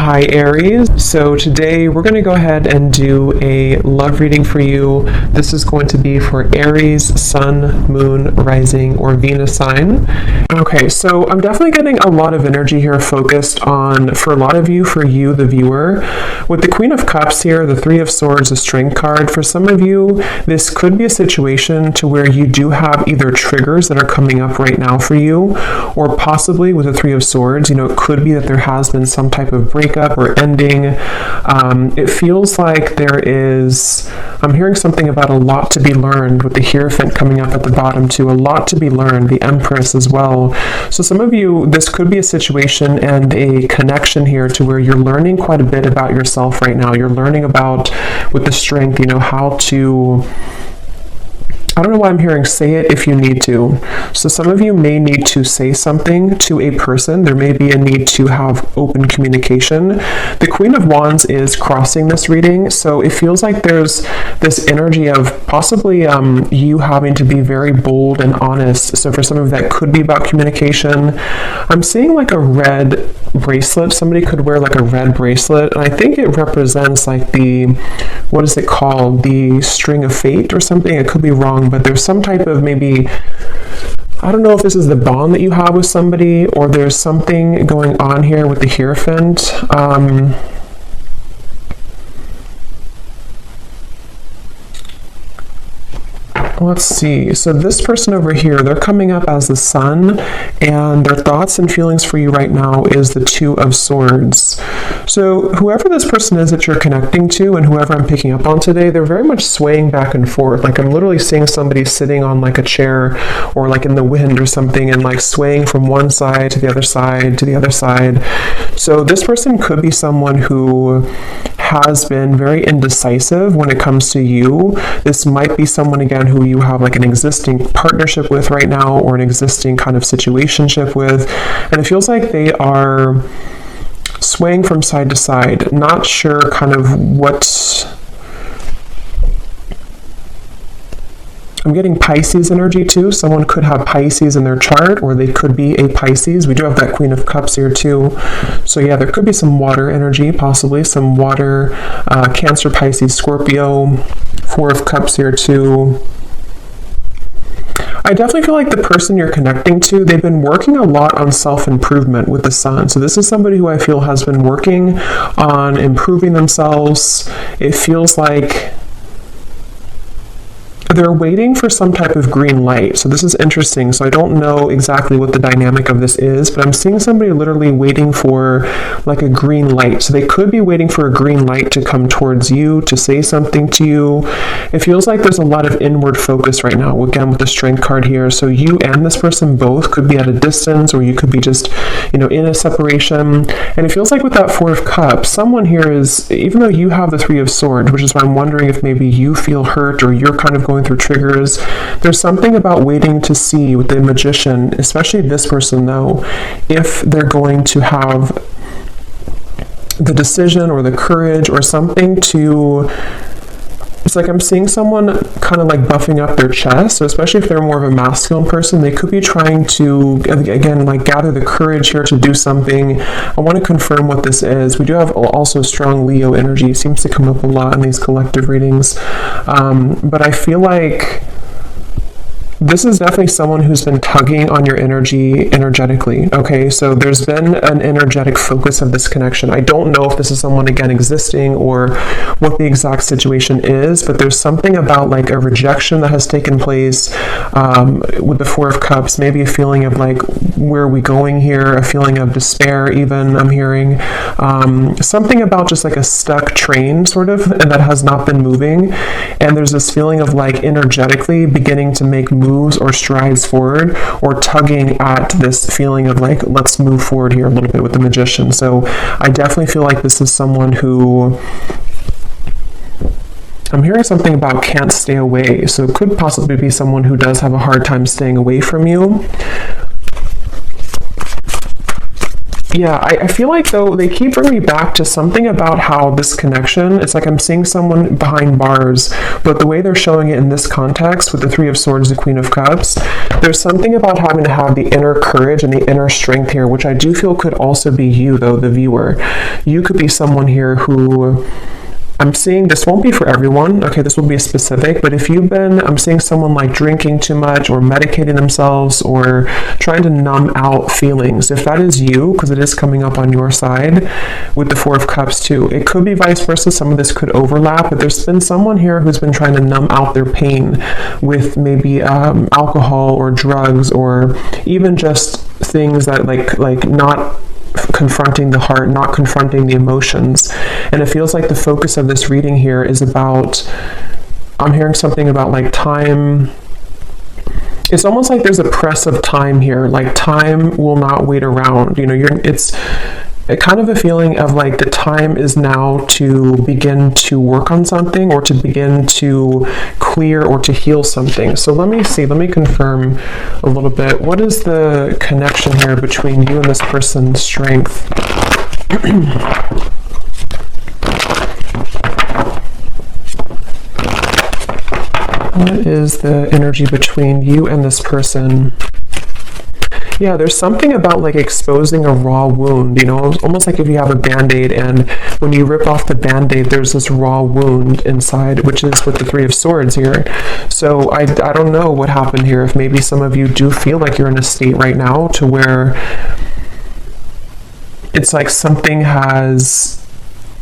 Hi Aries, so today we're going to go ahead and do a love reading for you. This is going to be for Aries, Sun, Moon, Rising, or Venus sign. Okay, so I'm definitely getting a lot of energy here focused on, for a lot of you, for you, the viewer. With the Queen of Cups here, the Three of Swords, the Strength card, for some of you, this could be a situation to where you do have either triggers that are coming up right now for you, or possibly with the Three of Swords, it could be that there has been some type of breakup or ending. It feels like I'm hearing something about a lot to be learned with the Hierophant coming up at the bottom too, a lot to be learned, the Empress as well. So some of you, this could be a situation and a connection here to where you're learning quite a bit about yourself right now. You're learning about, with the Strength, how to, I don't know why I'm hearing say it if you need to. So some of you may need to say something to a person. There may be a need to have open communication. The Queen of Wands is crossing this reading, so it feels like there's this energy of possibly you having to be very bold and honest. So for some of that could be about communication. I'm seeing like a red bracelet. Somebody could wear like a red bracelet, and I think it represents like what is it called? The string of fate or something. I could be wrong, but there's some type of maybe, I don't know if this is the bond that you have with somebody, or there's something going on here with the Hierophant. Let's see. So this person over here, they're coming up as the Sun, and their thoughts and feelings for you right now is the Two of Swords. So whoever this person is that you're connecting to, and whoever I'm picking up on today, they're very much swaying back and forth. Like I'm literally seeing somebody sitting on like a chair or like in the wind or something, and like swaying from one side to the other side to the other side. So this person could be someone who has been very indecisive when it comes to you. This might be someone, again, who you have like an existing partnership with right now, or an existing kind of situationship with, and it feels like they are swaying from side to side, not sure kind of what. I'm getting Pisces energy too. Someone could have Pisces in their chart, or they could be a Pisces. We do have that Queen of Cups here too. So yeah, there could be some water energy, possibly some water, Cancer, Pisces, Scorpio, Four of Cups here too. I definitely feel like the person you're connecting to, they've been working a lot on self-improvement with the Sun. So this is somebody who I feel has been working on improving themselves. It feels like they're waiting for some type of green light. So this is interesting. So I don't know exactly what the dynamic of this is, but I'm seeing somebody literally waiting for like a green light. So they could be waiting for a green light to come towards you, to say something to you. It feels like there's a lot of inward focus right now, again, with the Strength card here. So you and this person both could be at a distance, or you could be just, in a separation. And it feels like with that Four of Cups, someone here is, even though you have the Three of Swords, which is why I'm wondering if maybe you feel hurt, or you're kind of going through triggers. There's something about waiting to see with the Magician, especially this person though, if they're going to have the decision or the courage or something to, it's like I'm seeing someone kind of like buffing up their chest. So especially if they're more of a masculine person, they could be trying to, again, like gather the courage here to do something. I want to confirm what this is. We do have also strong Leo energy. It seems to come up a lot in these collective readings. But I feel like this is definitely someone who's been tugging on your energy energetically, okay? So there's been an energetic focus of this connection. I don't know if this is someone, again, existing or what the exact situation is, but there's something about like a rejection that has taken place with the Four of Cups, maybe a feeling of like, where are we going here? A feeling of despair even, I'm hearing. Something about just like a stuck train sort of, and that has not been moving. And there's this feeling of like energetically beginning to make moves or strides forward, or tugging at this feeling of like, let's move forward here a little bit with the Magician. So I definitely feel like this is someone who, I'm hearing something about can't stay away. So it could possibly be someone who does have a hard time staying away from you. Yeah, I feel like though they keep bringing me back to something about how this connection, it's like I'm seeing someone behind bars, but the way they're showing it in this context with the Three of Swords, the Queen of Cups, there's something about having to have the inner courage and the inner strength here, which I do feel could also be you though, the viewer. You could be someone here who, I'm seeing this won't be for everyone, okay, this will be specific, but if you've been, I'm seeing someone like drinking too much or medicating themselves or trying to numb out feelings. If that is you, because it is coming up on your side with the Four of Cups too, it could be vice versa. Some of this could overlap, but there's been someone here who's been trying to numb out their pain with maybe alcohol or drugs or even just things that like not confronting the heart, not confronting the emotions. And it feels like the focus of this reading here is about, I'm hearing something about like time. It's almost like there's a press of time here, like time will not wait around. You know, it's a kind of a feeling of like the time is now to begin to work on something or to begin to clear or to heal something. So let me see, let me confirm a little bit. What is the connection here between you and this person's strength? What is the energy between you and this person? Yeah, there's something about like exposing a raw wound, you know, almost like if you have a band-aid and when you rip off the band-aid, there's this raw wound inside, which is with the Three of Swords here. So I don't know what happened here. If maybe some of you do feel like you're in a state right now to where it's like something has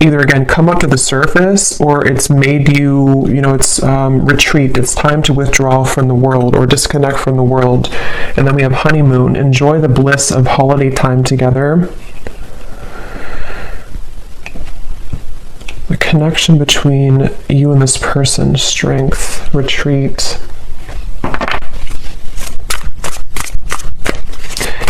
either again come up to the surface or it's made you, you know, it's retreat. It's time to withdraw from the world or disconnect from the world. And then we have honeymoon. Enjoy the bliss of holiday time together. The connection between you and this person, strength, retreat.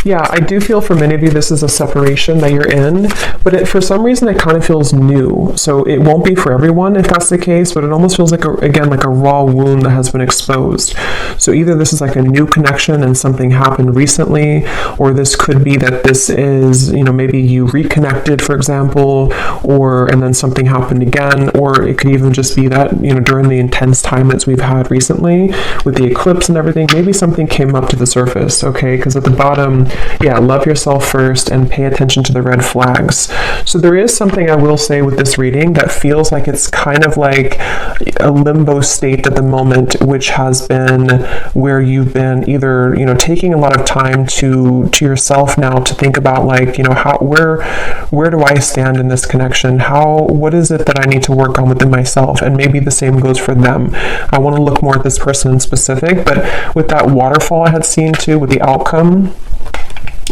Yeah, I do feel for many of you this is a separation that you're in, but for some reason it kind of feels new. So it won't be for everyone if that's the case, but it almost feels like, again, like a raw wound that has been exposed. So either this is like a new connection and something happened recently, or this could be that this is, you know, maybe you reconnected, for example, and then something happened again, or it could even just be that, you know, during the intense time that we've had recently with the eclipse and everything, maybe something came up to the surface, okay? Because at the bottom, yeah, love yourself first and pay attention to the red flags. So there is something I will say with this reading that feels like it's kind of like a limbo state at the moment, which has been where you've been either, you know, taking a lot of time to yourself now to think about like, you know, where do I stand in this connection? What is it that I need to work on within myself? And maybe the same goes for them. I want to look more at this person in specific, but with that waterfall I had seen too, with the outcome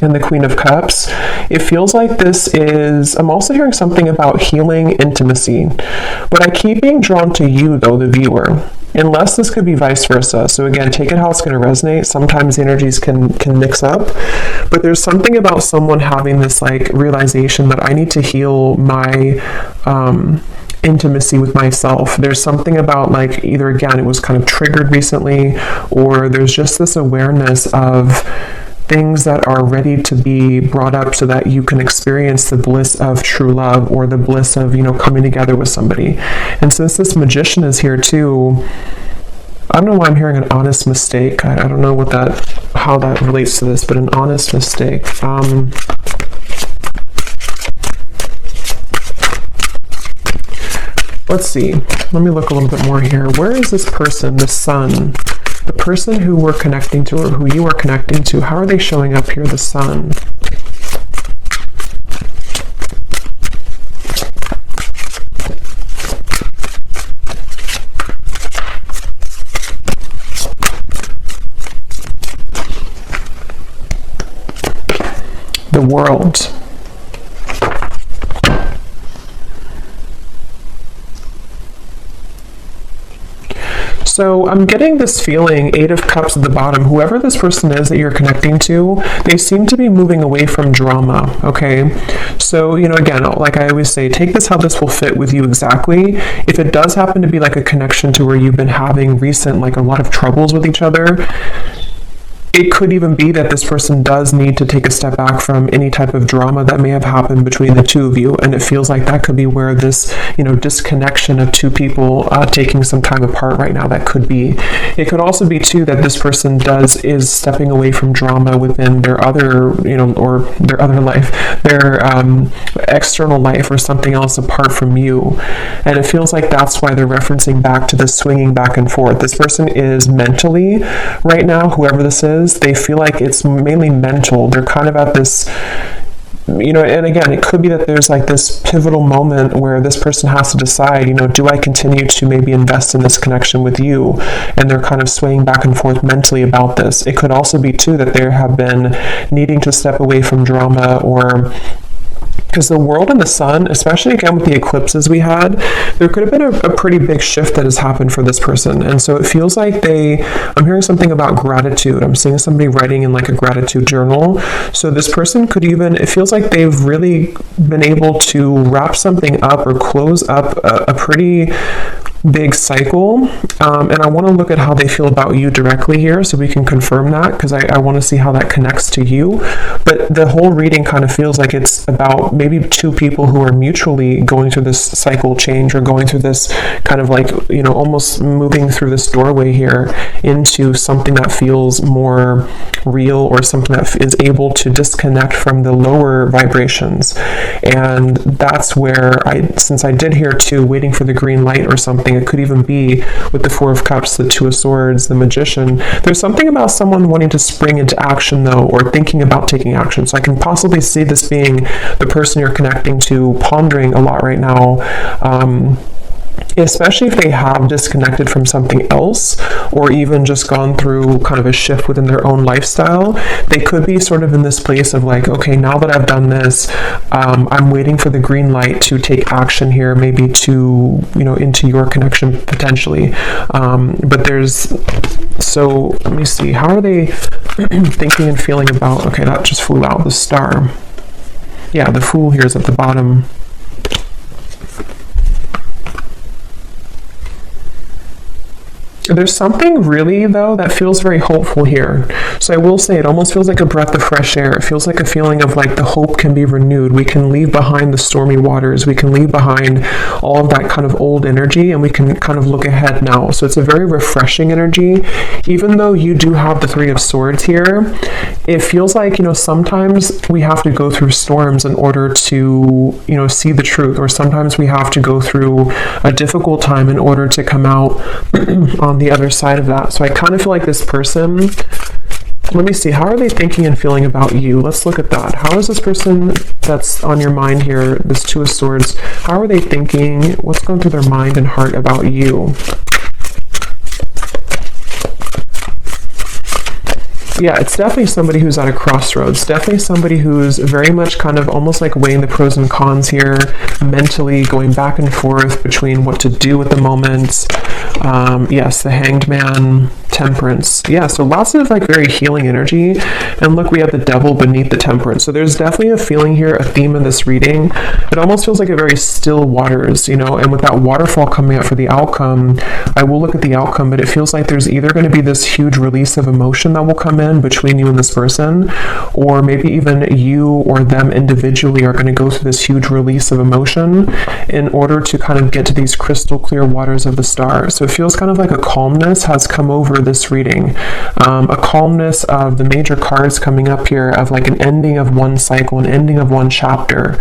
and the Queen of Cups, it feels like this is, I'm also hearing something about healing intimacy, but I keep being drawn to you though, the viewer, unless this could be vice versa. So again, take it how it's going to resonate. Sometimes the energies can mix up, but there's something about someone having this like realization that I need to heal my intimacy with myself. There's something about like either again it was kind of triggered recently, or there's just this awareness of things that are ready to be brought up so that you can experience the bliss of true love or the bliss of, you know, coming together with somebody. And since this Magician is here too, I don't know why I'm hearing an honest mistake. I don't know how that relates to this, but an honest mistake. Let's see. Let me look a little bit more here. Where is this person, the Sun? The person who we're connecting to or who you are connecting to, how are they showing up here, the Sun? The World. So I'm getting this feeling, Eight of Cups at the bottom, whoever this person is that you're connecting to, they seem to be moving away from drama, okay? So, you know, again, like I always say, take this how this will fit with you exactly. If it does happen to be like a connection to where you've been having recent, like a lot of troubles with each other, it could even be that this person does need to take a step back from any type of drama that may have happened between the two of you, and it feels like that could be where this, disconnection of two people taking some time apart right now, that could be. It could also be too that this person is stepping away from drama within their other, or their other life, their external life, or something else apart from you. And it feels like that's why they're referencing back to this swinging back and forth. This person is mentally, right now, whoever this is, they feel like it's mainly mental. They're kind of at this, and again, it could be that there's like this pivotal moment where this person has to decide, do I continue to maybe invest in this connection with you? And they're kind of swaying back and forth mentally about this. It could also be too that they have been needing to step away from drama, or because the world and the sun, especially again with the eclipses we had, there could have been a pretty big shift that has happened for this person. And so it feels like I'm hearing something about gratitude. I'm seeing somebody writing in like a gratitude journal. So this person could even, it feels like they've really been able to wrap something up or close up a pretty big cycle, and I want to look at how they feel about you directly here so we can confirm that, because I want to see how that connects to you. But the whole reading kind of feels like it's about maybe two people who are mutually going through this cycle change, or going through this kind of like, almost moving through this doorway here into something that feels more real, or something that is able to disconnect from the lower vibrations. And that's where since I did hear too, waiting for the green light or something, it could even be with the Four of Cups, the Two of Swords, the Magician. There's something about someone wanting to spring into action though, or thinking about taking action. So I can possibly see this being the person you're connecting to, pondering a lot right now, especially if they have disconnected from something else, or even just gone through kind of a shift within their own lifestyle. They could be sort of in this place of like, okay, now that I've done this, I'm waiting for the green light to take action here, maybe to, into your connection potentially. So let me see, how are they thinking and feeling about, okay, that just flew out, the Star. Yeah, the Fool here is at the bottom. There's something really, though, that feels very hopeful here. So I will say it almost feels like a breath of fresh air. It feels like a feeling of like the hope can be renewed. We can leave behind the stormy waters. We can leave behind all of that kind of old energy, and we can kind of look ahead now. So it's a very refreshing energy. Even though you do have the Three of Swords here, it feels like, sometimes we have to go through storms in order to, see the truth. Or sometimes we have to go through a difficult time in order to come out on the other side of that. So I kind of feel like this person, let me see, how are they thinking and feeling about you? Let's look at that. How is this person that's on your mind here, this Two of Swords, how are they thinking? What's going through their mind and heart about you? Yeah, it's definitely somebody who's at a crossroads. Definitely somebody who's very much kind of almost like weighing the pros and cons here, mentally going back and forth between what to do at the moment. Yes, the Hanged Man, Temperance. Yeah, so lots of like very healing energy. And look, we have the Devil beneath the Temperance. So there's definitely a feeling here, a theme in this reading. It almost feels like a very still waters, and with that waterfall coming up for the outcome, I will look at the outcome, but it feels like there's either going to be this huge release of emotion that will come in between you and this person, or maybe even you or them individually are going to go through this huge release of emotion in order to kind of get to these crystal clear waters of the Star. So it feels kind of like a calmness has come over this reading, a calmness of the major cards coming up here, of like an ending of one cycle, an ending of one chapter.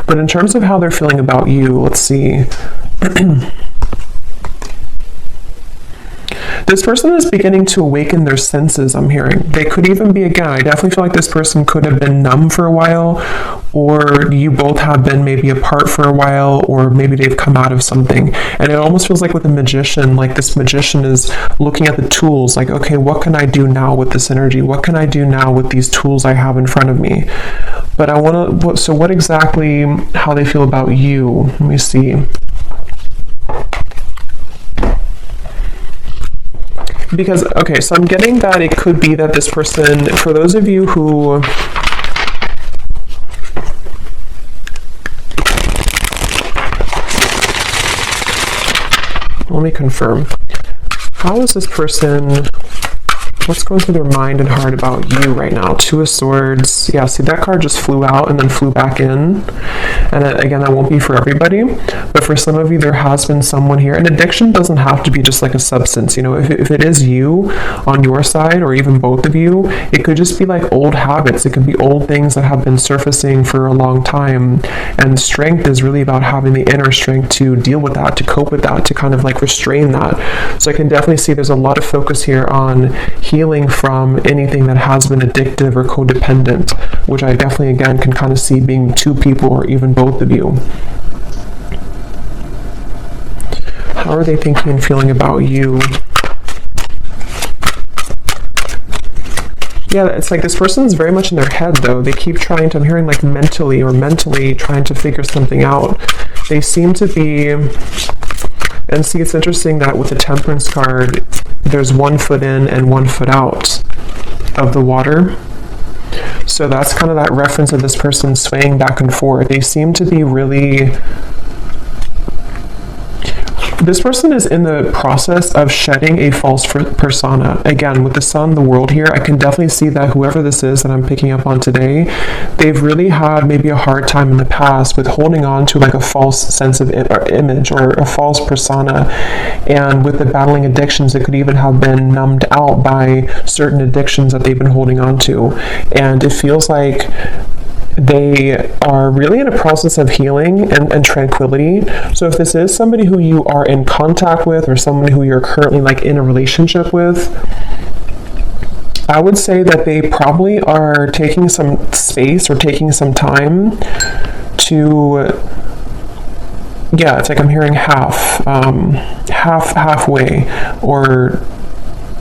But in terms of how they're feeling about you, let's see. This person is beginning to awaken their senses, I'm hearing. They could even be, again, I definitely feel like this person could have been numb for a while, or you both have been maybe apart for a while, or maybe they've come out of something. And it almost feels like with a magician, like this magician is looking at the tools, like, okay, what can I do now with this energy? What can I do now with these tools I have in front of me? But I want to, so what exactly, how they feel about you? Let me see. Because, okay, so I'm getting that it could be that this person, for those of you who, let me confirm. How is this person What's going through their mind and heart about you right now? Two of Swords. Yeah, see, that card just flew out and then flew back in. And again, that won't be for everybody. But for some of you, there has been someone here. And addiction doesn't have to be just like a substance. You know, if it is you on your side, or even both of you, it could just be like old habits. It could be old things that have been surfacing for a long time. And strength is really about having the inner strength to deal with that, to cope with that, to kind of like restrain that. So I can definitely see there's a lot of focus here on healing from anything that has been addictive or codependent, which I definitely, again, can kind of see being two people or even both of you. How are they thinking and feeling about you? Yeah, it's like this person's very much in their head, though. They keep trying to, I'm hearing like mentally trying to figure something out. They seem to be, and see, it's interesting that with the Temperance card, there's 1 foot in and 1 foot out of the water. So that's kind of that reference of this person swaying back and forth. They seem to be really... This person is in the process of shedding a false persona. Again, with the Sun, the World here, I can definitely see that whoever this is that I'm picking up on today, they've really had maybe a hard time in the past with holding on to like a false sense of image or a false persona. And with the battling addictions, it could even have been numbed out by certain addictions that they've been holding on to. And it feels like they are really in a process of healing and tranquility. So if this is somebody who you are in contact with, or someone who you're currently like in a relationship with, I would say that they probably are taking some space or taking some time to, yeah, it's like I'm hearing halfway, or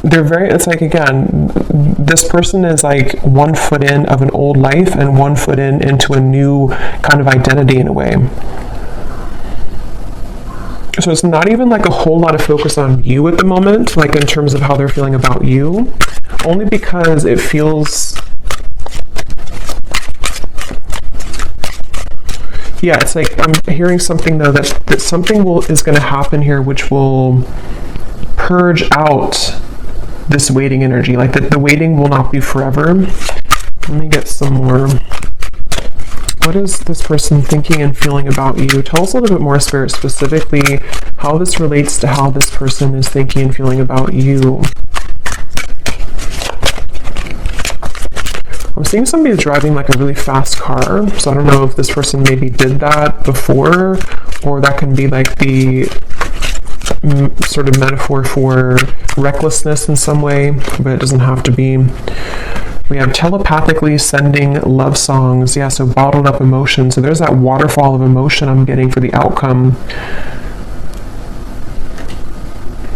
they're very, it's like, again, this person is like 1 foot in of an old life and 1 foot in into a new kind of identity in a way. So it's not even like a whole lot of focus on you at the moment, like in terms of how they're feeling about you, only because it feels, yeah, it's like I'm hearing something though that something is going to happen here which will purge out this waiting energy. Like the waiting will not be forever. Let me get some more. What is this person thinking and feeling about you? Tell us a little bit more, Spirit, specifically how this relates to how this person is thinking and feeling about you. I'm seeing somebody driving like a really fast car, so I don't know if this person maybe did that before, or that can be like the sort of metaphor for recklessness in some way, but it doesn't have to be. We have telepathically sending love songs. Yeah, so bottled up emotion. So there's that waterfall of emotion I'm getting for the outcome.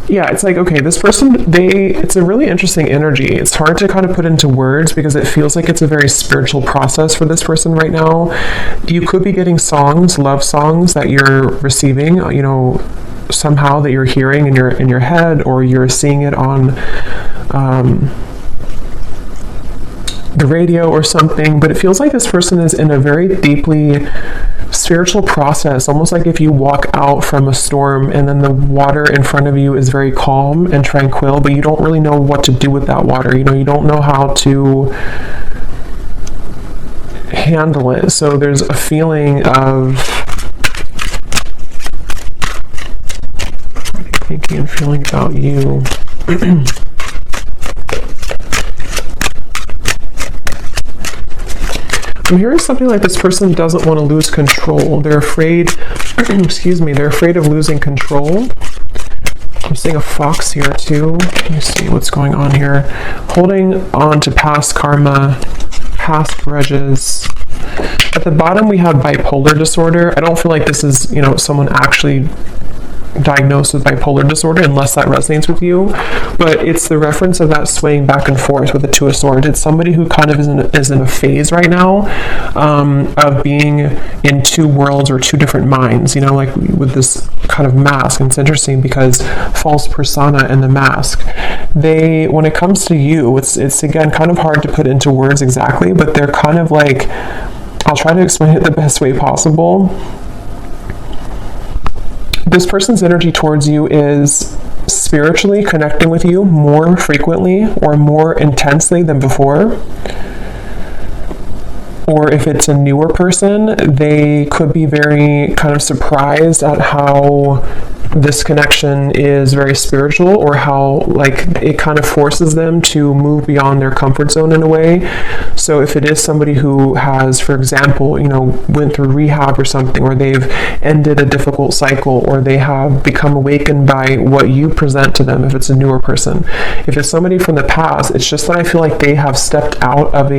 Yeah, it's like, okay, this person, it's a really interesting energy. It's hard to kind of put into words because it feels like it's a very spiritual process for this person right now. You could be getting songs, love songs that you're receiving, you know, somehow that you're hearing in your head, or you're seeing it on the radio or something. But it feels like this person is in a very deeply spiritual process, almost like if you walk out from a storm and then the water in front of you is very calm and tranquil, but you don't really know what to do with that water. You know, you don't know how to handle it. So there's a feeling of thinking and feeling about you. I'm hearing something like this person doesn't want to lose control. They're afraid, excuse me, they're afraid of losing control. I'm seeing a fox here too. Let me see what's going on here. Holding on to past karma, past grudges. At the bottom we have bipolar disorder. I don't feel like this is, you know, someone actually diagnosed with bipolar disorder, unless that resonates with you, but it's the reference of that swaying back and forth with the Two of Swords. It's somebody who kind of is in a phase right now of being in two worlds or two different minds, you know, like with this kind of mask. And it's interesting because false persona and the mask, when it comes to you, it's again kind of hard to put into words exactly, but they're kind of like, I'll try to explain it the best way possible. This person's energy towards you is spiritually connecting with you more frequently or more intensely than before. Or if it's a newer person, they could be very kind of surprised at how this connection is very spiritual, or how like it kind of forces them to move beyond their comfort zone in a way. So if it is somebody who has, for example, went through rehab or something, or they've ended a difficult cycle, or they have become awakened by what you present to them, if it's a newer person. If it's somebody from the past, it's just that I feel like they have stepped out of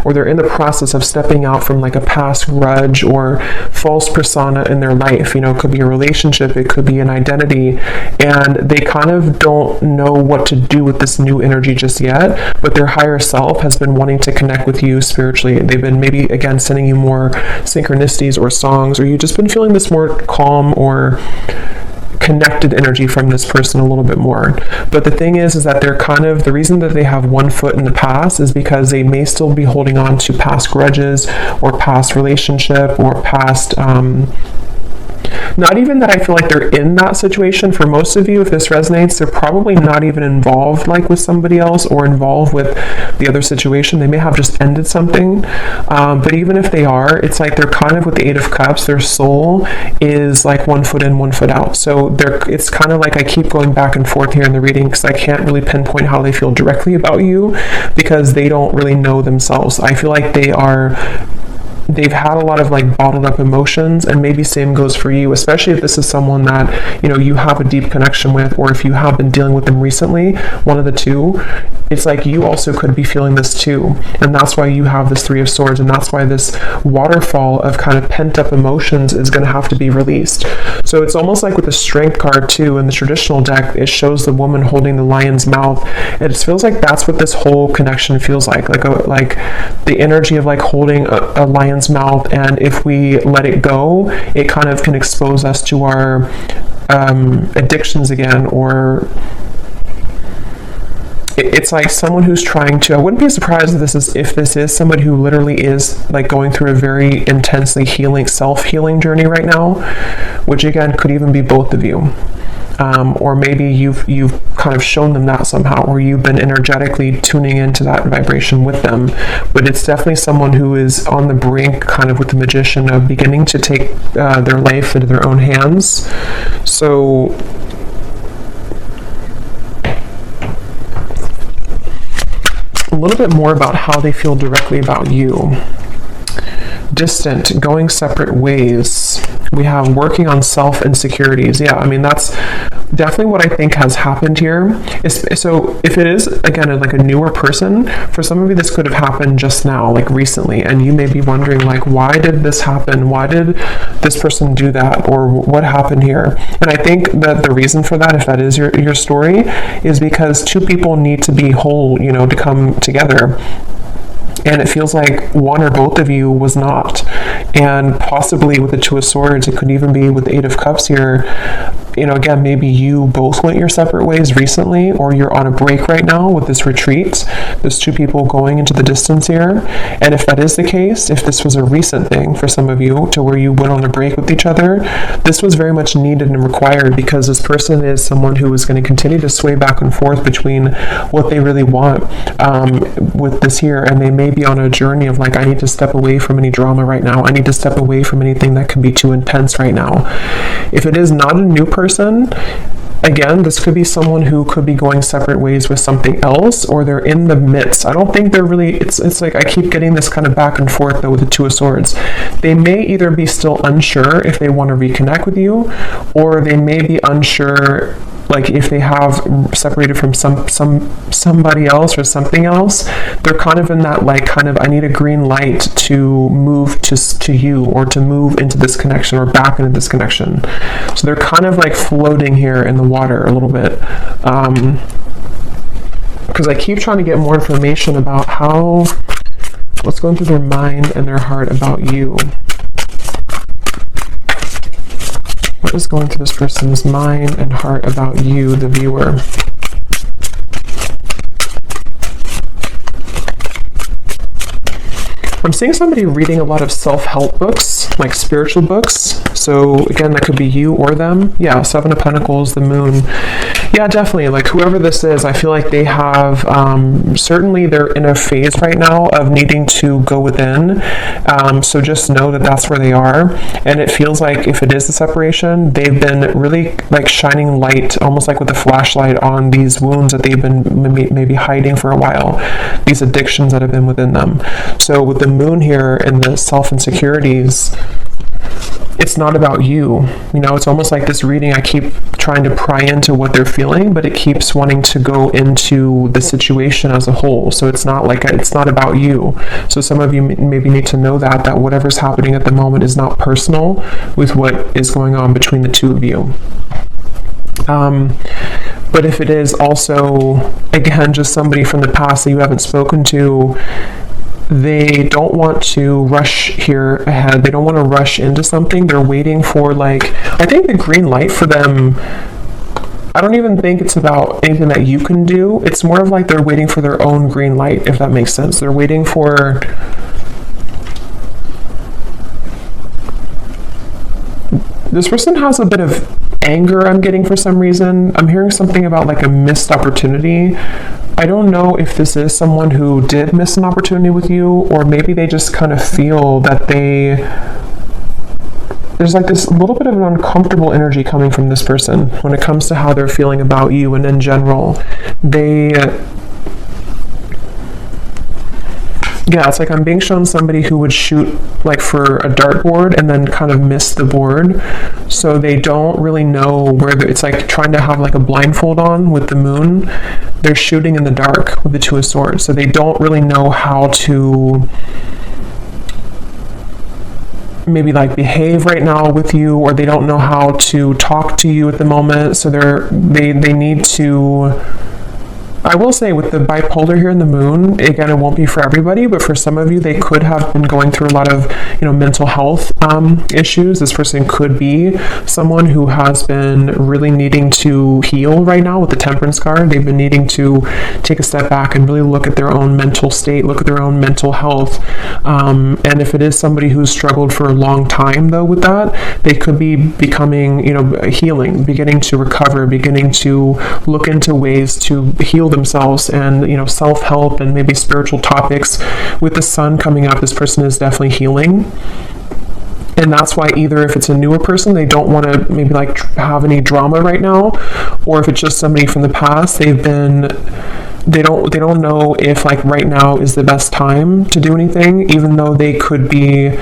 or they're in the process of stepping out from like a past grudge or false persona in their life. It could be a relationship, it could be an identity, and they kind of don't know what to do with this new energy just yet, but their higher self has been wanting to connect with you spiritually. They've been maybe, again, sending you more synchronicities or songs, or you've just been feeling this more calm or connected energy from this person a little bit more. But the thing is that they're kind of, the reason that they have one foot in the past is because they may still be holding on to past grudges or past relationship or past not even that I feel like they're in that situation. For most of you, if this resonates, they're probably not even involved like with somebody else or involved with the other situation. They may have just ended something. But even if they are, it's like they're kind of with the Eight of Cups, their soul is like one foot in, one foot out. So it's kind of like I keep going back and forth here in the reading because I can't really pinpoint how they feel directly about you because they don't really know themselves. I feel like they've had a lot of like bottled up emotions, and maybe same goes for you, especially if this is someone that you have a deep connection with, or if you have been dealing with them recently, one of the two. It's like you also could be feeling this too, and that's why you have this Three of Swords, and that's why this waterfall of kind of pent up emotions is going to have to be released. So it's almost like with the Strength card too in the traditional deck, it shows the woman holding the lion's mouth. It feels like that's what this whole connection feels like the energy of like holding a lion's mouth, and if we let it go, it kind of can expose us to our addictions again, or it's like someone who's trying to, I wouldn't be surprised if this is somebody who literally is like going through a very intensely self-healing journey right now, which again could even be both of you. Or maybe you've kind of shown them that somehow, or you've been energetically tuning into that vibration with them. But it's definitely someone who is on the brink, kind of with the Magician, of beginning to take their life into their own hands. So a little bit more about how they feel directly about you. Distant, going separate ways. We have working on self-insecurities. Yeah, I mean, that's definitely what I think has happened here. So if it is, again, like a newer person, for some of you, this could have happened just now, like recently, and you may be wondering, like, why did this happen? Why did this person do that? Or what happened here? And I think that the reason for that, if that is your story, is because two people need to be whole, to come together. And it feels like one or both of you was not. And possibly with the Two of Swords, it could even be with the Eight of Cups here. Again, maybe you both went your separate ways recently, or you're on a break right now with this retreat. There's two people going into the distance here. And if that is the case, if this was a recent thing for some of you to where you went on a break with each other, this was very much needed and required, because this person is someone who is going to continue to sway back and forth between what they really want with this here. And they may be on a journey of like, I need to step away from any drama right now. I need to step away from anything that can be too intense right now. If it is not a new person, again, this could be someone who could be going separate ways with something else, or they're in the midst. I don't think they're really, it's like I keep getting this kind of back and forth though with the Two of Swords. They may either be still unsure if they want to reconnect with you, or they may be unsure like if they have separated from somebody else or something else. They're kind of in that like kind of, I need a green light to move to you, or to move into this connection, or back into this connection. So they're kind of like floating here in the water a little bit, because I keep trying to get more information about what's going through their mind and their heart about you. What is going through this person's mind and heart about you, the viewer? I'm seeing somebody reading a lot of self-help books, like spiritual books. So again, that could be you or them. Yeah, Seven of Pentacles, the Moon. Yeah, definitely. Like whoever this is, I feel like they have, certainly they're in a phase right now of needing to go within. So just know that that's where they are. And it feels like if it is a separation, they've been really like shining light, almost like with a flashlight on these wounds that they've been maybe hiding for a while, these addictions that have been within them. So with the moon here and the self-insecurities, it's not about you. You know, it's almost like this reading, I keep trying to pry into what they're feeling, but it keeps wanting to go into the situation as a whole. So it's not like, it's not about you. So some of you maybe need to know that whatever's happening at the moment is not personal with what is going on between the two of you. But if it is also, again, just somebody from the past that you haven't spoken to, they don't want to rush here ahead. They don't want to rush into something. They're waiting for, like, I think the green light for them, I don't even think it's about anything that you can do. It's more of like they're waiting for their own green light, if that makes sense. They're waiting for, this person has a bit of anger, I'm getting, for some reason. I'm hearing something about like a missed opportunity. I don't know if this is someone who did miss an opportunity with you, or maybe they just kind of feel that there's like this little bit of an uncomfortable energy coming from this person when it comes to how they're feeling about you. And in general, yeah, it's like I'm being shown somebody who would shoot like for a dartboard and then kind of miss the board. So they don't really know where it's like trying to have like a blindfold on with the moon. They're shooting in the dark with the Two of Swords. So they don't really know how to maybe like behave right now with you, or they don't know how to talk to you at the moment. So they need to, I will say with the bipolar here in the moon, again, it won't be for everybody, but for some of you, they could have been going through a lot of, mental health issues. This person could be someone who has been really needing to heal right now with the Temperance card. They've been needing to take a step back and really look at their own mental state, look at their own mental health. And if it is somebody who's struggled for a long time, though, with that, they could be becoming, healing, beginning to recover, beginning to look into ways to heal themselves, and self-help and maybe spiritual topics. With the sun coming up, this person is definitely healing. And that's why either if it's a newer person, they don't want to maybe like have any drama right now, or if it's just somebody from the past, they don't know if like right now is the best time to do anything, even though they could be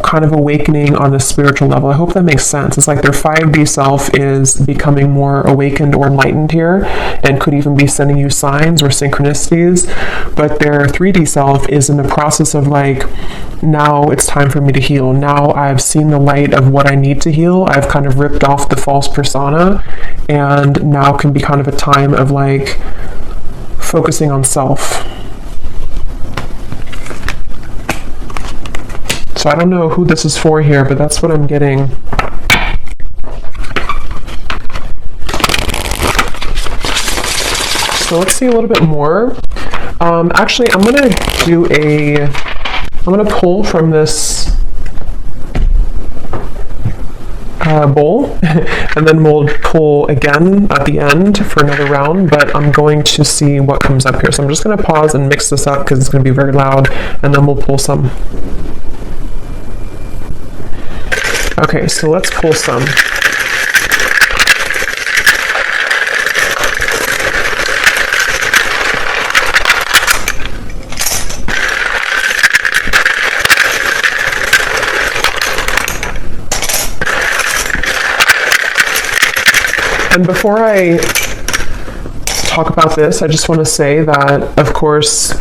kind of awakening on a spiritual level. I hope that makes sense. It's like their 5D self is becoming more awakened or enlightened here, and could even be sending you signs or synchronicities, but their 3D self is in the process of like, now it's time for me to heal. Now I've seen the light of what I need to heal. I've kind of ripped off the false persona, and now can be kind of a time of like focusing on self. So I don't know who this is for here, but that's what I'm getting. So let's see a little bit more. Actually, I'm gonna pull from this bowl, and then we'll pull again at the end for another round, but I'm going to see what comes up here. So I'm just gonna pause and mix this up because it's gonna be very loud, and then we'll pull some. Okay, so let's pull some. And before I talk about this, I just want to say that, of course,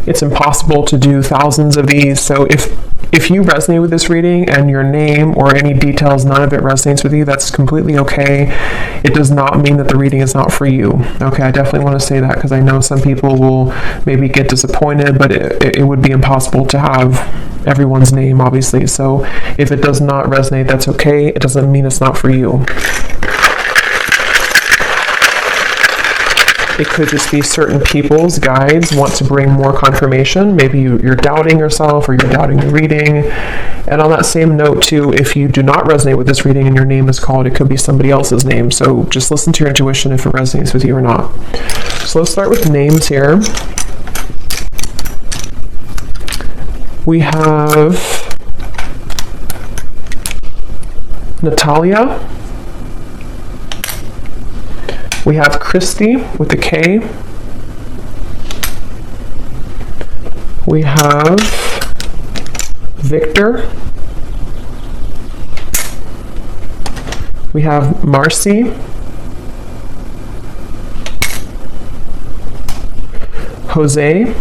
it's impossible to do thousands of these. So if you resonate with this reading and your name or any details, none of it resonates with you, that's completely okay. It does not mean that the reading is not for you. Okay, I definitely want to say that because I know some people will maybe get disappointed, but it would be impossible to have everyone's name, obviously. So if it does not resonate, that's okay. It doesn't mean it's not for you. It could just be certain people's guides want to bring more confirmation. Maybe you're doubting yourself, or you're doubting the reading, And on that same note too, if you do not resonate with this reading and your name is called, it could be somebody else's name. So just listen to your intuition if it resonates with you or not. So let's start with names here. We have Natalia. We have Christy with a K. We have Victor. We have Marcy. Jose.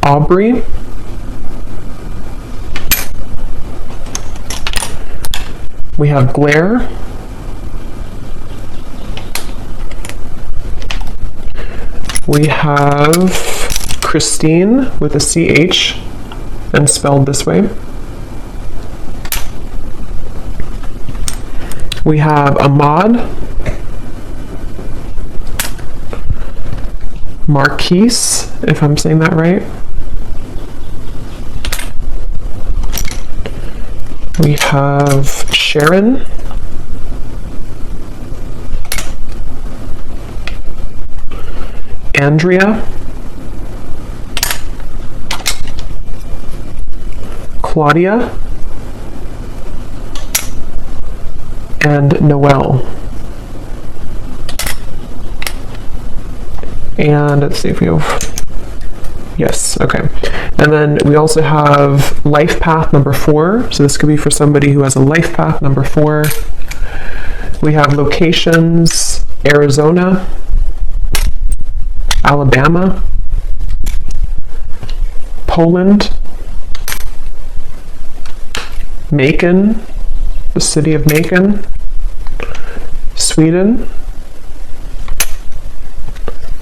Aubrey. We have Blair. We have Christine with a CH and spelled this way. We have Ahmad. Marquise, if I'm saying that right. We have Sharon. Andrea. Claudia. And Noelle. And let's see if we have, yes, okay. And then we also have life path number 4. So this could be for somebody who has a life path number 4. We have locations, Arizona, Alabama, Poland, Macon, the city of Macon, Sweden,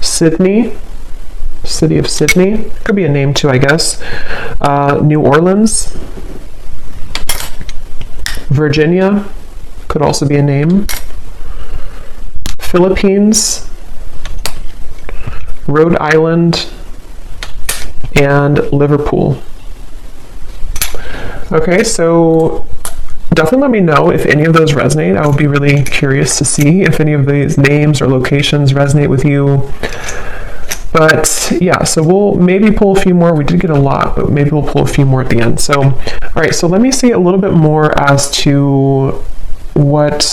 Sydney, city of Sydney, could be a name too, I guess, New Orleans, Virginia, could also be a name, Philippines, Rhode Island, and Liverpool. Okay, so definitely let me know if any of those resonate. I would be really curious to see if any of these names or locations resonate with you. But yeah, so we'll maybe pull a few more. We did get a lot, but maybe we'll pull a few more at the end. So, all right, so let me see a little bit more as to what,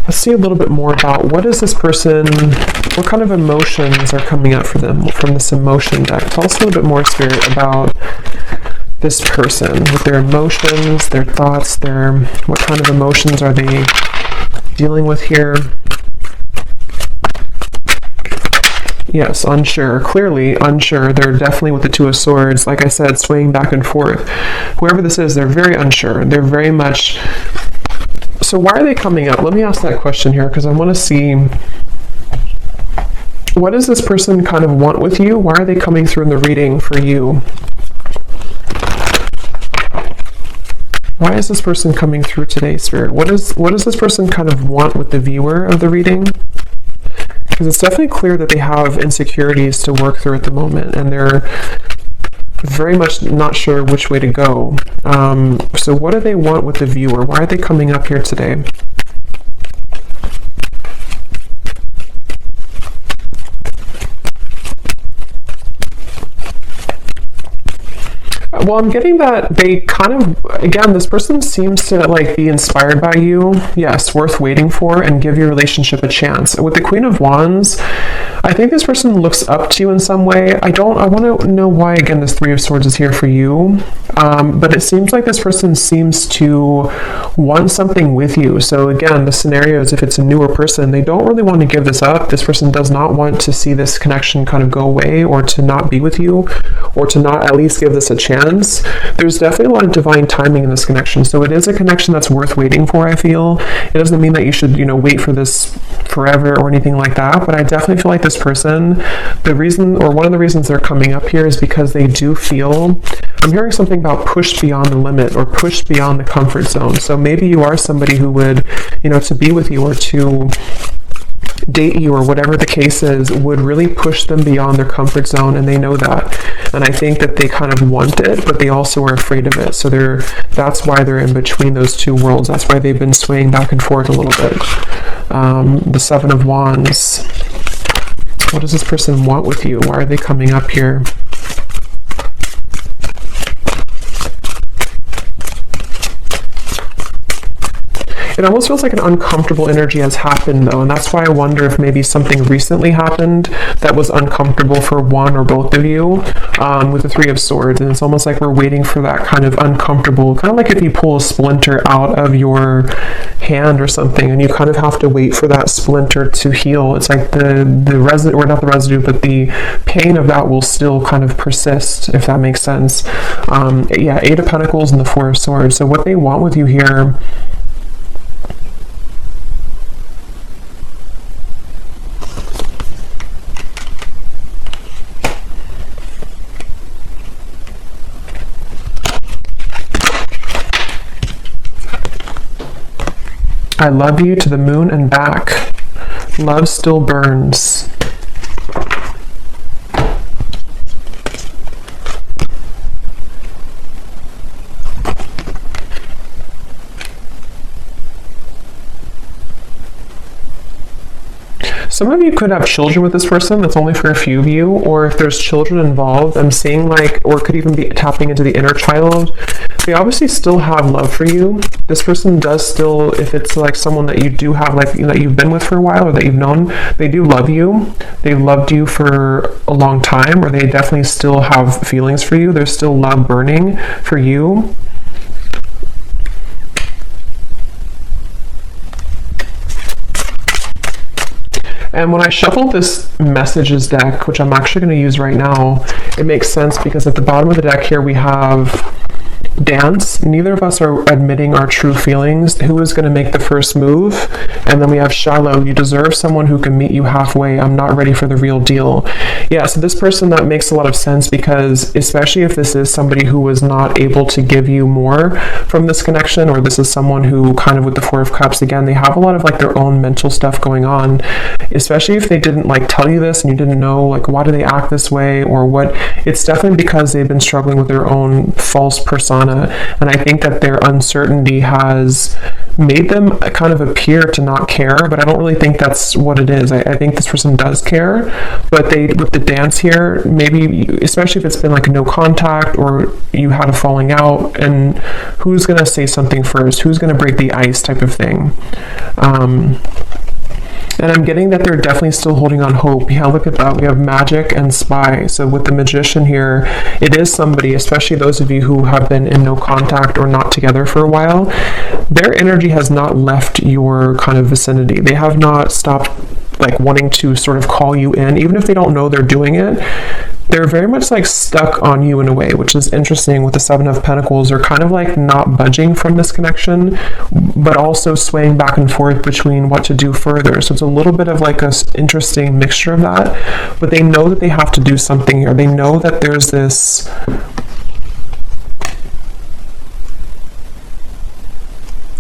let's see a little bit more about what is this person, what kind of emotions are coming up for them from this emotion deck. Tell us a little bit more, Spirit, about this person with their emotions, their thoughts, what kind of emotions are they dealing with here? Yes, unsure. Clearly unsure. They're definitely with the Two of Swords, like I said, swaying back and forth. Whoever this is, they're very unsure. They're very much... So why are they coming up? Let me ask that question here, because I want to see, what does this person kind of want with you? Why are they coming through in the reading for you? Why is this person coming through today, Spirit? What does this person kind of want with the viewer of the reading? Because it's definitely clear that they have insecurities to work through at the moment, and they're very much not sure which way to go. So what do they want with the viewer? Why are they coming up here today? Well, I'm getting that they kind of, again, this person seems to like be inspired by you. Yes, worth waiting for, and give your relationship a chance. With the Queen of Wands, I think this person looks up to you in some way. I want to know why, again, this Three of Swords is here for you. But it seems like this person seems to want something with you. So again, the scenario is if it's a newer person, they don't really want to give this up. This person does not want to see this connection kind of go away, or to not be with you, or to not at least give this a chance. There's definitely a lot of divine timing in this connection. So it is a connection that's worth waiting for, I feel. It doesn't mean that you should, wait for this forever or anything like that. But I definitely feel like this person, the reason, or one of the reasons they're coming up here, is because they do feel, I'm hearing something about push beyond the limit, or push beyond the comfort zone. So maybe you are somebody who would, to be with you, or to date you or whatever the case is would really push them beyond their comfort zone, and they know that. And I think that they kind of want it, but they also are afraid of it. So that's why they're in between those two worlds. That's why they've been swaying back and forth a little bit. The Seven of Wands. What does this person want with you? Why are they coming up here? It almost feels like an uncomfortable energy has happened, though, and that's why I wonder if maybe something recently happened that was uncomfortable for one or both of you, with the Three of Swords. And it's almost like we're waiting for that kind of uncomfortable, kind of like if you pull a splinter out of your hand or something, and you kind of have to wait for that splinter to heal. It's like the residue, or not the residue, but the pain of that will still kind of persist, if that makes sense. Yeah, Eight of Pentacles and the Four of Swords. So what they want with you here, I love you to the moon and back. Love still burns. Some of you could have children with this person. That's only for a few of you. Or if there's children involved, I'm seeing like, or it could even be tapping into the inner child. They obviously still have love for you. This person does still, if it's like someone that you do have, like, that you've been with for a while or that you've known, they do love you. They've loved you for a long time, or they definitely still have feelings for you. There's still love burning for you. And when I shuffle this messages deck, which I'm actually going to use right now, it makes sense because at the bottom of the deck here we have dance. Neither of us are admitting our true feelings. Who is going to make the first move? And then we have shallow. You deserve someone who can meet you halfway. I'm not ready for the real deal. Yeah, so this person, that makes a lot of sense, because especially if this is somebody who was not able to give you more from this connection, or this is someone who kind of, with the Four of Cups, again, they have a lot of like their own mental stuff going on, especially if they didn't like tell you this and you didn't know like why do they act this way or what. It's definitely because they've been struggling with their own false persona. And I think that their uncertainty has made them kind of appear to not care, but I don't really think that's what it is. I think this person does care, but they, with the dance here, maybe, especially if it's been like no contact or you had a falling out, and who's going to say something first? Who's going to break the ice type of thing? And I'm getting that they're definitely still holding on hope. Yeah, look at that. We have Magic and Spy. So with the Magician here, it is somebody, especially those of you who have been in no contact or not together for a while, their energy has not left your kind of vicinity. They have not stopped like wanting to sort of call you in, even if they don't know they're doing it. They're very much like stuck on you in a way, which is interesting. With the Seven of Pentacles, they're kind of like not budging from this connection, but also swaying back and forth between what to do further. So it's a little bit of like a interesting mixture of that, but they know that they have to do something here. They know that there's this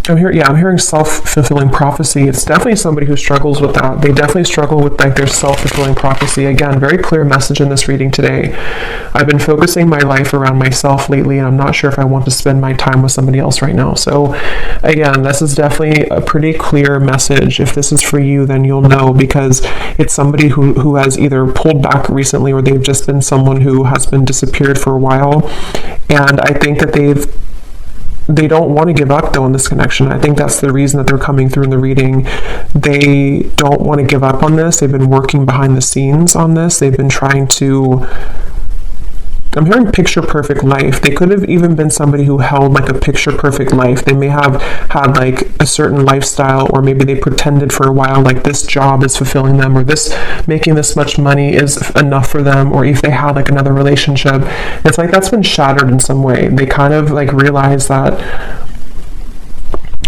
I'm hearing self-fulfilling prophecy. It's definitely somebody who struggles with that. They definitely struggle with like their self-fulfilling prophecy. Again, very clear message in this reading today. I've been focusing my life around myself lately, and I'm not sure if I want to spend my time with somebody else right now. So again, this is definitely a pretty clear message. If this is for you, then you'll know, because it's somebody who has either pulled back recently, or they've just been someone who has been disappeared for a while. And I think that they don't want to give up though in this connection. I think that's the reason that they're coming through in the reading. They don't want to give up on this. They've been working behind the scenes on this. They've been trying to, I'm hearing picture perfect life. They could have even been somebody who held like a picture perfect life. They may have had like a certain lifestyle, or maybe they pretended for a while like this job is fulfilling them, or this making this much money is enough for them, or if they had like another relationship. It's like that's been shattered in some way. They kind of like realize that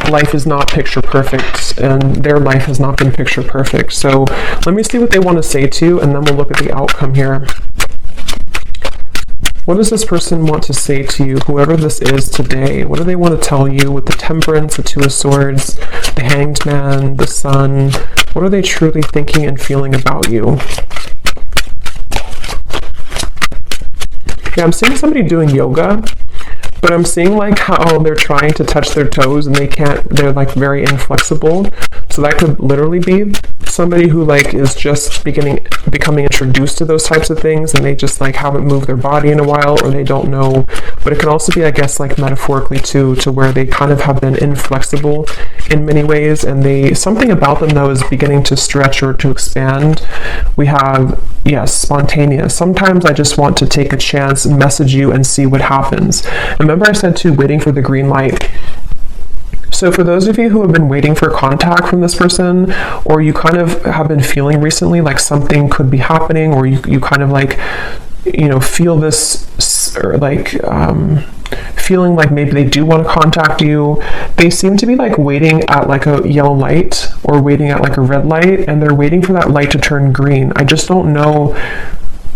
life is not picture perfect, and their life has not been picture perfect. So let me see what they want to say to you, and then we'll look at the outcome here. What does this person want to say to you, whoever this is today? What do they want to tell you with the Temperance, the Two of Swords, the Hanged Man, the Sun? What are they truly thinking and feeling about you? Yeah, I'm seeing somebody doing yoga, but I'm seeing like how they're trying to touch their toes and they can't, they're like very inflexible. So that could literally be somebody who like is just becoming introduced to those types of things, and they just like haven't moved their body in a while, or they don't know. But it can also be, I guess, like metaphorically too, to where they kind of have been inflexible in many ways, and something about them though is beginning to stretch or to expand. We have, yes, spontaneous. Sometimes I just want to take a chance, message you, and see what happens. Remember I said too, waiting for the green light. So for those of you who have been waiting for contact from this person, or you kind of have been feeling recently like something could be happening, or you kind of like, you know, feel this, or like feeling like maybe they do want to contact you, they seem to be like waiting at like a yellow light or waiting at like a red light, and they're waiting for that light to turn green. I just don't know.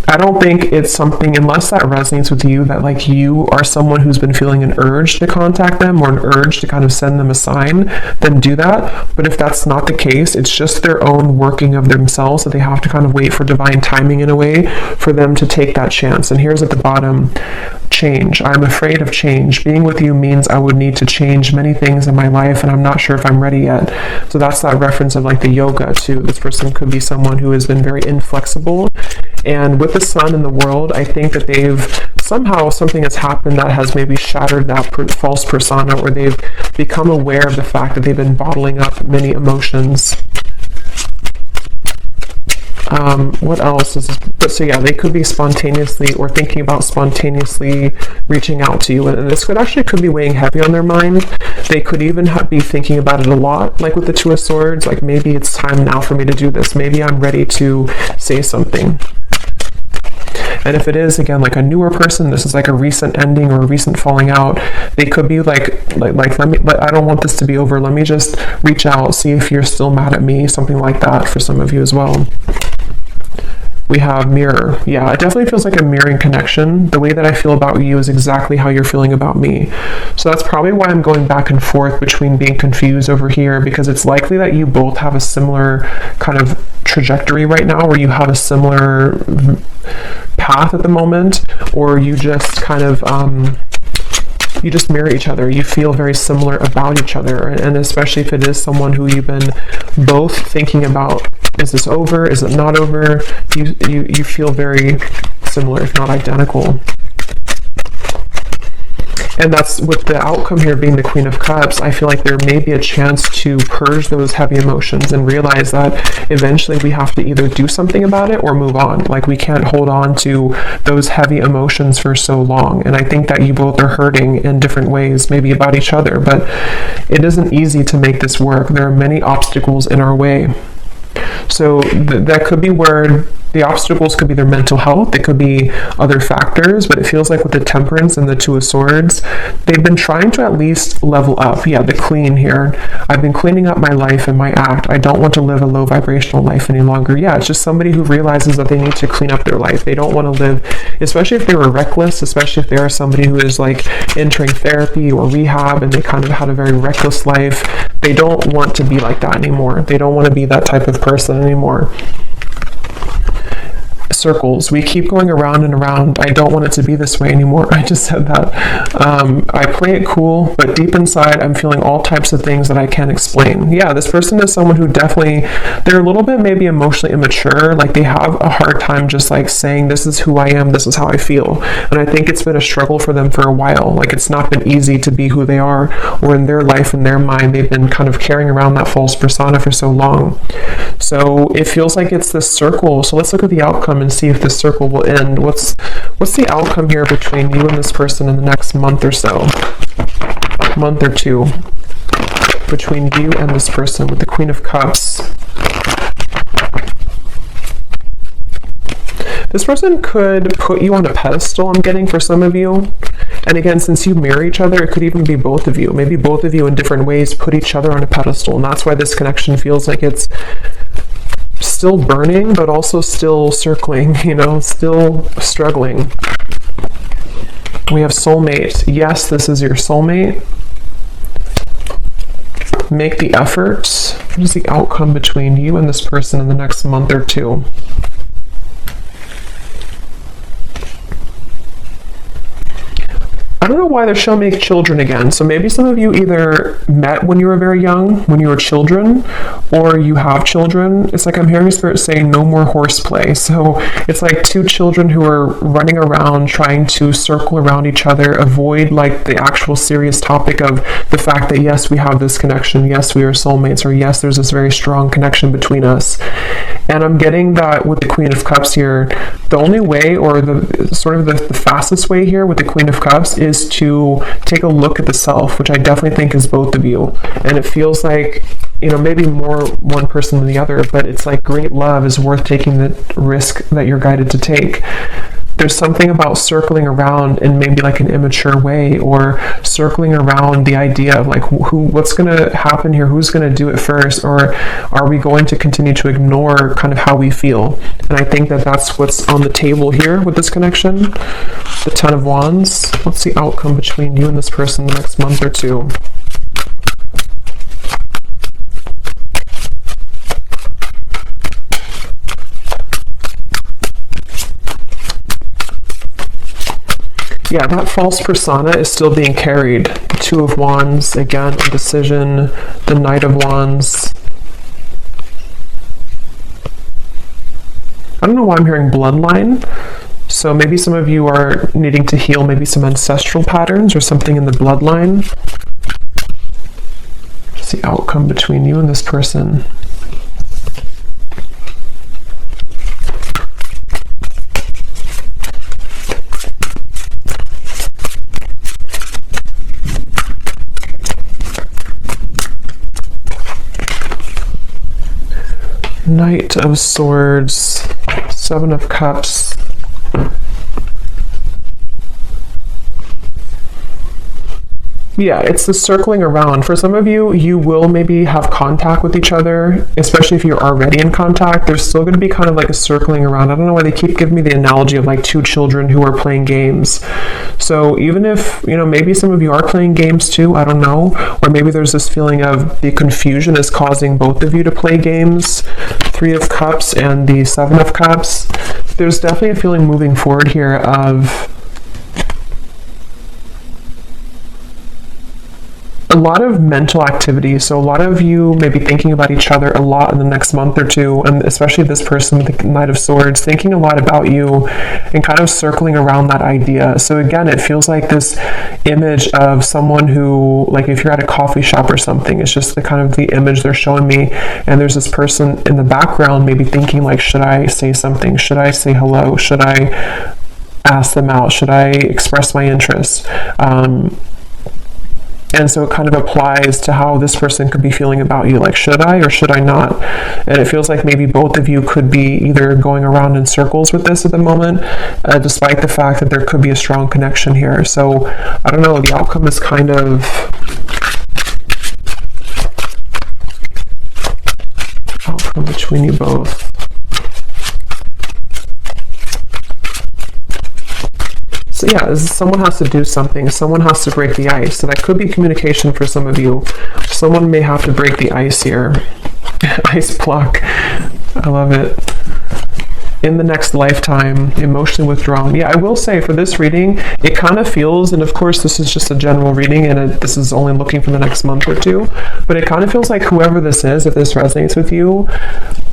I don't think it's something, unless that resonates with you, that like you are someone who's been feeling an urge to contact them or an urge to kind of send them a sign, then do that. But if that's not the case, it's just their own working of themselves that they have to kind of wait for divine timing in a way for them to take that chance. And here's at the bottom, change. I'm afraid of change. Being with you means I would need to change many things in my life, and I'm not sure if I'm ready yet. So that's that reference of like the yoga too. This person could be someone who has been very inflexible. And with the Sun in the world, I think that something has happened that has maybe shattered that false persona, or they've become aware of the fact that they've been bottling up many emotions. What else is this? So yeah, they could be spontaneously or thinking about spontaneously reaching out to you, and this could be weighing heavy on their mind. They could even be thinking about it a lot, like with the Two of Swords, like maybe it's time now for me to do this. Maybe I'm ready to say something. And if it is, again, like a newer person, this is like a recent ending or a recent falling out, they could be like I don't want this to be over. Let me just reach out, see if you're still mad at me, something like that for some of you as well. We have mirror. Yeah, it definitely feels like a mirroring connection. The way that I feel about you is exactly how you're feeling about me. So that's probably why I'm going back and forth between being confused over here, because it's likely that you both have a similar kind of trajectory right now, where you have a similar path at the moment, or you just kind of you just mirror each other. You feel very similar about each other, and especially if it is someone who you've been both thinking about, is this over, is it not over, you feel very similar, if not identical. And that's with the outcome here being the Queen of Cups. I feel like there may be a chance to purge those heavy emotions and realize that eventually we have to either do something about it or move on. Like, we can't hold on to those heavy emotions for so long. And I think that you both are hurting in different ways, maybe about each other, but it isn't easy to make this work. There are many obstacles in our way. So that could be where the obstacles could be their mental health. It could be other factors, but it feels like with the Temperance and the Two of Swords, they've been trying to at least level up. Yeah, the clean here. I've been cleaning up my life and my act. I don't want to live a low vibrational life any longer. Yeah, it's just somebody who realizes that they need to clean up their life. They don't want to live, especially if they were reckless, especially if they are somebody who is like entering therapy or rehab and they kind of had a very reckless life. They don't want to be like that anymore. They don't want to be that type of person anymore. Circles. We keep going around and around. I don't want it to be this way anymore. I just said that. I play it cool, but deep inside, I'm feeling all types of things that I can't explain. Yeah, this person is someone who definitely, they're a little bit maybe emotionally immature. Like, they have a hard time just like saying, this is who I am, this is how I feel. And I think it's been a struggle for them for a while. Like, it's not been easy to be who they are, or in their life, in their mind, they've been kind of carrying around that false persona for so long. So it feels like it's this circle. So let's look at the outcome and see if this circle will end. What's the outcome here between you and this person in the next month or so? Month or two. Between you and this person with the Queen of Cups. This person could put you on a pedestal, I'm getting, for some of you. And again, since you mirror each other, it could even be both of you. Maybe both of you in different ways put each other on a pedestal. And that's why this connection feels like it's still burning, but also still circling, still struggling. We have soulmate. Yes, this is your soulmate. Make the effort. What is the outcome between you and this person in the next month or two? I don't know why they're showing me children again. So maybe some of you either met when you were very young, when you were children, or you have children. It's like I'm hearing Spirit saying no more horseplay. So it's like two children who are running around trying to circle around each other, avoid like the actual serious topic of the fact that yes, we have this connection, yes, we are soulmates, or yes, there's this very strong connection between us. And I'm getting that with the Queen of Cups here, the only way, or the sort of the fastest way here with the Queen of Cups is to take a look at the self, which I definitely think is both of you. And it feels like, you know, maybe more one person than the other, but it's like great love is worth taking the risk that you're guided to take. There's something about circling around in maybe like an immature way, or circling around the idea of like what's going to happen here, who's going to do it first, or are we going to continue to ignore kind of how we feel? And I think that that's what's on the table here with this connection. The Ten of Wands. What's the outcome between you and this person the next month or two? Yeah, that false persona is still being carried. The Two of Wands, again, indecision, the Knight of Wands. I don't know why I'm hearing bloodline. So maybe some of you are needing to heal maybe some ancestral patterns or something in the bloodline. What's the outcome between you and this person? Knight of Swords, Seven of Cups. Yeah, it's the circling around. For some of you, you will maybe have contact with each other, especially if you're already in contact. There's still going to be kind of like a circling around. I don't know why they keep giving me the analogy of like two children who are playing games. So even if, you know, maybe some of you are playing games too, I don't know. Or maybe there's this feeling of the confusion is causing both of you to play games. Three of Cups and the Seven of Cups. There's definitely a feeling moving forward here of a lot of mental activity. So a lot of you may be thinking about each other a lot in the next month or two, and especially this person, the Knight of Swords, thinking a lot about you and kind of circling around that idea. So again, it feels like this image of someone who, like if you're at a coffee shop or something, it's just the kind of the image they're showing me, and there's this person in the background maybe thinking like, should I say something? Should I say hello? Should I ask them out? Should I express my interest? And so it kind of applies to how this person could be feeling about you. Like, should I or should I not? And it feels like maybe both of you could be either going around in circles with this at the moment, despite the fact that there could be a strong connection here. So, I don't know, the outcome is kind of outcome between you both. So yeah, someone has to do something. Someone has to break the ice. So that could be communication for some of you. Someone may have to break the ice here. Ice block. I love it. In the next lifetime, emotionally withdrawn. Yeah, I will say for this reading, it kind of feels, and of course this is just a general reading and this is only looking for the next month or two, but it kind of feels like whoever this is, if this resonates with you,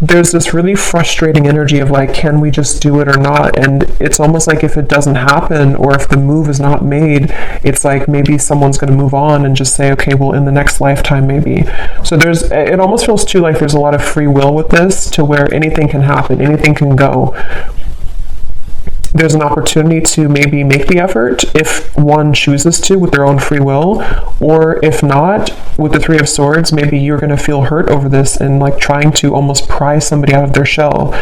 there's this really frustrating energy of like, can we just do it or not? And it's almost like if it doesn't happen or if the move is not made, it's like maybe someone's going to move on and just say, okay, well in the next lifetime maybe. So it almost feels too like there's a lot of free will with this, to where anything can happen, anything can go. There's an opportunity to maybe make the effort if one chooses to with their own free will, or if not, with the Three of Swords, maybe you're going to feel hurt over this and like trying to almost pry somebody out of their shell.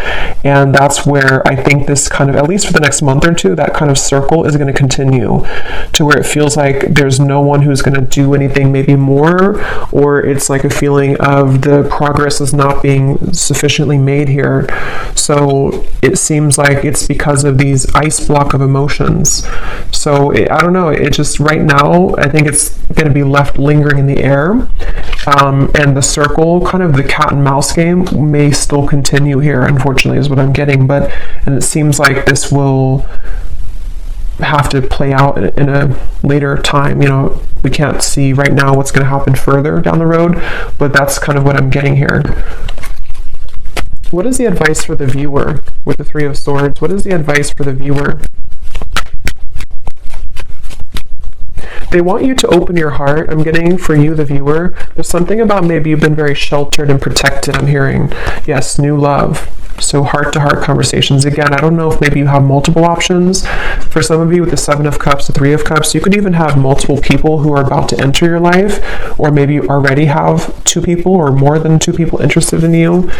And that's where I think this kind of, at least for the next month or two, that kind of circle is going to continue, to where it feels like there's no one who's going to do anything maybe more, or it's like a feeling of the progress is not being sufficiently made here. So it seems like it's because of these these ice block of emotions. So I don't know, it just right now I think it's going to be left lingering in the air, and the circle, kind of the cat and mouse game, may still continue here, unfortunately, is what I'm getting. And it seems like this will have to play out in a later time. You know, we can't see right now what's going to happen further down the road, but that's kind of what I'm getting here. What is the advice for the viewer with the Three of Swords? What is the advice for the viewer? They want you to open your heart. I'm getting for you, the viewer. There's something about maybe you've been very sheltered and protected, I'm hearing. Yes, new love. So heart-to-heart conversations. Again, I don't know if maybe you have multiple options. For some of you with the Seven of Cups, the Three of Cups, you could even have multiple people who are about to enter your life, or maybe you already have two people or more than two people interested in you.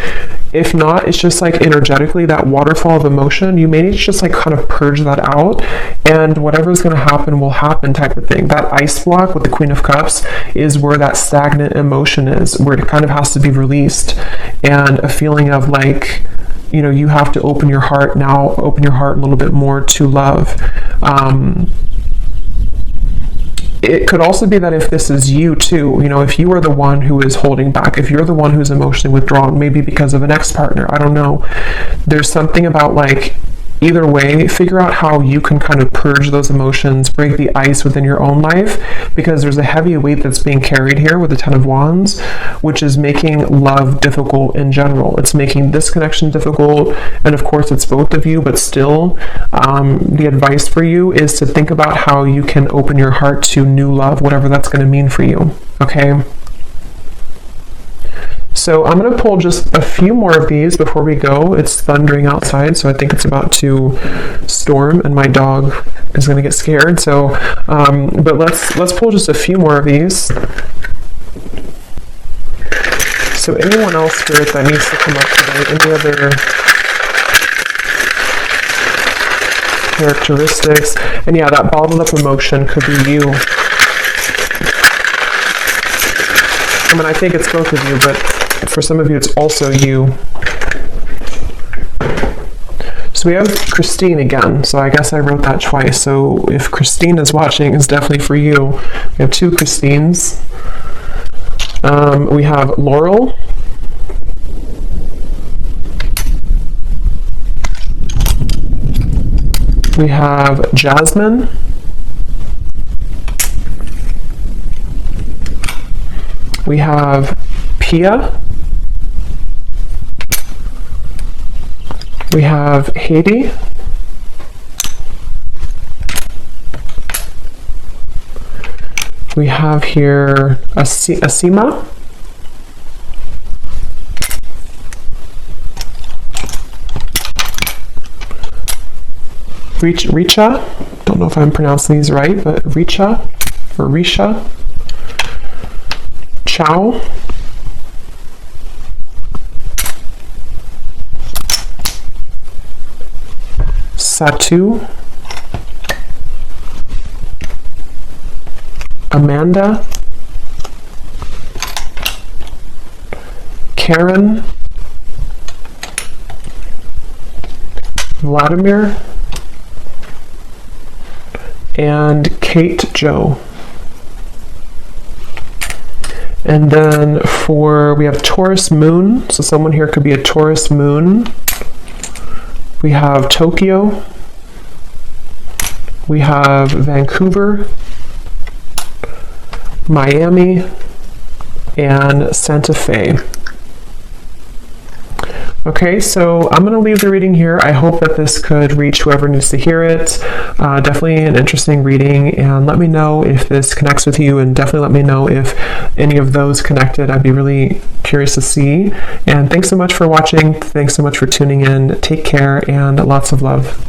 If not, it's just like energetically that waterfall of emotion. You may need to just like kind of purge that out, and whatever's going to happen will happen type of thing. That ice block with the Queen of Cups is where that stagnant emotion is, where it kind of has to be released, and a feeling of like, you know, you have to open your heart now, open your heart a little bit more to love. It could also be that if this is you too, you know, if you are the one who is holding back, if you're the one who's emotionally withdrawn, maybe because of an ex-partner, I don't know. There's something about like, either way, figure out how you can kind of purge those emotions, break the ice within your own life, because there's a heavy weight that's being carried here with the Ten of Wands, which is making love difficult in general. It's making this connection difficult, and of course it's both of you, but still, the advice for you is to think about how you can open your heart to new love, whatever that's going to mean for you, okay? So I'm going to pull just a few more of these before we go. It's thundering outside, so I think it's about to storm, and my dog is going to get scared. So, but let's pull just a few more of these. So anyone else, Spirit, that needs to come up today? Any other characteristics? And yeah, that bottled up emotion could be you. I mean, I think it's both of you, but for some of you, it's also you. So we have Christine again. So I guess I wrote that twice. So if Christine is watching, it's definitely for you. We have two Christines. We have Laurel. We have Jasmine. We have Pia. We have Haiti. We have here Asima. Richa. Don't know if I'm pronouncing these right, but Richa or Risha. Chow. Satu. Amanda. Karen. Vladimir. And Kate Joe. And then we have Taurus Moon. So someone here could be a Taurus Moon. We have Tokyo. We have Vancouver, Miami, and Santa Fe. Okay, so I'm going to leave the reading here. I hope that this could reach whoever needs to hear it. Definitely an interesting reading, and let me know if this connects with you, and definitely let me know if any of those connected. I'd be really curious to see. And thanks so much for watching. Thanks so much for tuning in. Take care, and lots of love.